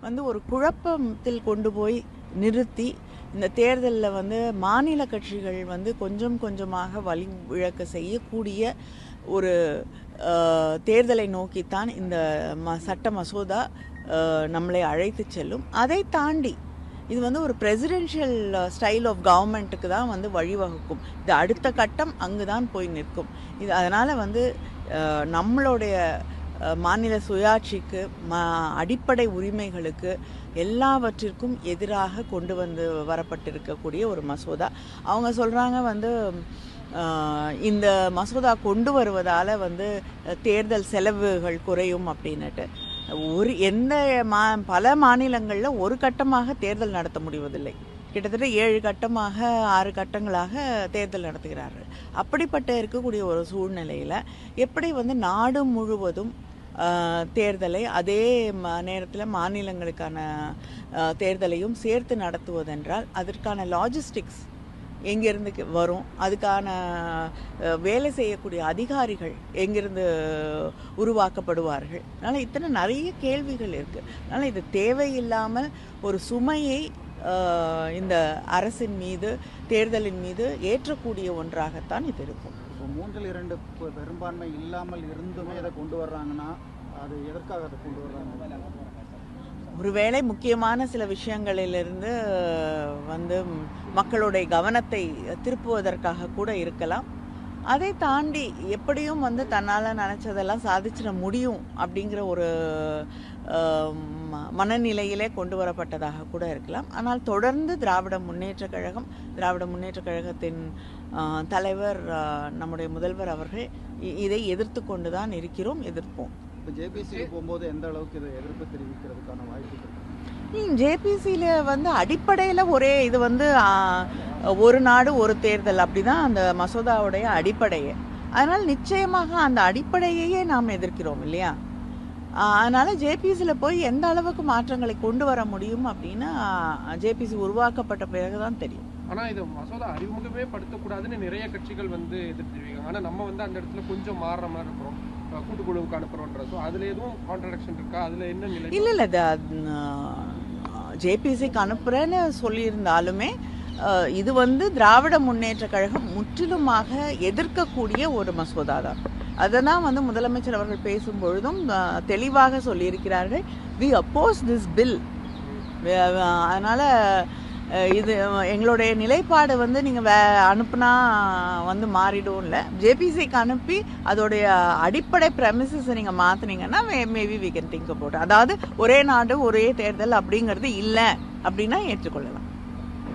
வந்து ஒரு குழப்பத்தில் கொண்டு போய் நிறுத்தி இந்த தேர்தலில் வந்து மாநில கட்சிகள் வந்து கொஞ்சம் கொஞ்சமாக வழி இழக்க செய்யக்கூடிய ஒரு தேர்தலை நோக்கித்தான் இந்த சட்ட மசோதா நம்மளை அழைத்து செல்லும். அதை தாண்டி இது வந்து ஒரு பிரசிடென்ஷியல் ஸ்டைல் ஆஃப் கவர்மெண்ட்டுக்கு தான் வந்து வழிவகுக்கும். இது அடுத்த கட்டம் அங்கு தான் போய் நிற்கும். இது அதனால் வந்து நம்மளுடைய மாநில சுயாட்சிக்கு அடிப்படை உரிமைகளுக்கு எல்லாவற்றிற்கும் எதிராக கொண்டு வந்து வரப்பட்டிருக்கக்கூடிய ஒரு மசோதா. அவங்க சொல்கிறாங்க வந்து இந்த மசோதா கொண்டு வருவதால் வந்து தேர்தல் செலவுகள் குறையும் அப்படின்னுட்டு. பல மாநிலங்களில் ஒரு கட்டமாக தேர்தல் நடத்த முடிவதில்லை. கிட்டத்தட்ட 7 கட்டமாக 6 கட்டங்களாக தேர்தல் நடத்துகிறார்கள். அப்படிப்பட்ட இருக்கக்கூடிய ஒரு சூழ்நிலையில் எப்படி வந்து நாடு முழுவதும் தேர்தலை அதே நேரத்தில் மாநிலங்களுக்கான தேர்தலையும் சேர்த்து நடத்துவதென்றால் அதற்கான லாஜிஸ்டிக்ஸ் எங்கேருந்து வரும், அதுக்கான வேலை செய்யக்கூடிய அதிகாரிகள் எங்கிருந்து உருவாக்கப்படுவார்கள். அதனால் இத்தனை நிறைய கேள்விகள் இருக்குது. அதனால் இது தேவையில்லாமல் ஒரு சுமையை இந்த அரசின் மீது தேர்தலின் மீது ஏற்றக்கூடிய ஒன்றாகத்தான் இது இருக்கும். இப்போ 3/2 பெரும்பான்மை இல்லாமல் இருந்துமே இதை கொண்டு வர்றாங்கன்னா அது எதற்காக அதை கொண்டு வர்றாங்க? ஒருவேளை முக்கியமான சில விஷயங்களிலிருந்து வந்து மக்களுடைய கவனத்தை திருப்புவதற்காக கூட இருக்கலாம். அதை தாண்டி எப்படியும் வந்து தன்னால் நினச்சதெல்லாம் சாதிச்சிட முடியும் அப்படிங்கிற ஒரு மனநிலையிலே கொண்டு வரப்பட்டதாக கூட இருக்கலாம். ஆனால் தொடர்ந்து திராவிட முன்னேற்றக் கழகத்தின் தலைவர் நம்முடைய முதல்வர் அவர்கள் இதை எதிர்த்து கொண்டு தான் எதிர்ப்போம். இப்போ ஜேபிசியில் போகும்போது எந்த அளவுக்கு இதை எதிர்ப்பு தெரிவிக்கிறதுக்கான வாய்ப்பு? ஜேபிசியில் வந்து அடிப்படையில் இது வந்து ஒரு நாடு ஒரு தேர்தல் அப்படிதான் அந்த மசோதாவுடைய அடிப்படையே. அதனால் நிச்சயமாக அந்த அடிப்படையையே நாம் எதிர்க்கிறோம் இல்லையா? அதனால் ஜேபிசியில் போய் எந்த அளவுக்கு மாற்றங்களை கொண்டு வர முடியும் அப்படின்னா ஜேபிசி உருவாக்கப்பட்ட பிறகு தான் தெரியும். ஆனால் இது மசோதா அறிமுகமே படுத்தக்கூடாதுன்னு நிறைய கட்சிகள் வந்து எதிர்த்து தெரிவிக்காங்க. ஆனால் நம்ம வந்து அந்த இடத்துல கொஞ்சம் மாறுற மாதிரி இருக்கிறோம், கூட்டுக்குழுவுக்கு அனுப்புறோன்ற. ஸோ அதில் எதுவும் கான்ட்ரடிக்ஷன் இருக்கா? அதில் என்ன நிலை? இல்லை ஜேபிசிக்கு அனுப்புகிறேன்னு சொல்லியிருந்தாலுமே இது வந்து திராவிட முன்னேற்ற கழகம் முற்றிலுமாக எதிர்க்கக்கூடிய ஒரு மசோதா தான். அதனால் வந்து முதலமைச்சர் அவர்கள் பேசும்பொழுதும் தெளிவாக சொல்லியிருக்கிறார்கள், வி அப்போஸ் திஸ் பில். அதனால் இது எங்களுடைய நிலைப்பாடு வந்து நீங்கள் அனுப்புனா வந்து மாறிடும் இல்லை. ஜேபிசிக்கு அனுப்பி அதோடைய அடிப்படை ப்ரெமிசஸை நீங்கள் மாற்றினீங்கன்னா maybe we can think about. அதாவது ஒரே நாடு ஒரே தேர்தல் அப்படிங்கிறது இல்லை அப்படின்னா ஏற்றுக்கொள்ளலாம்.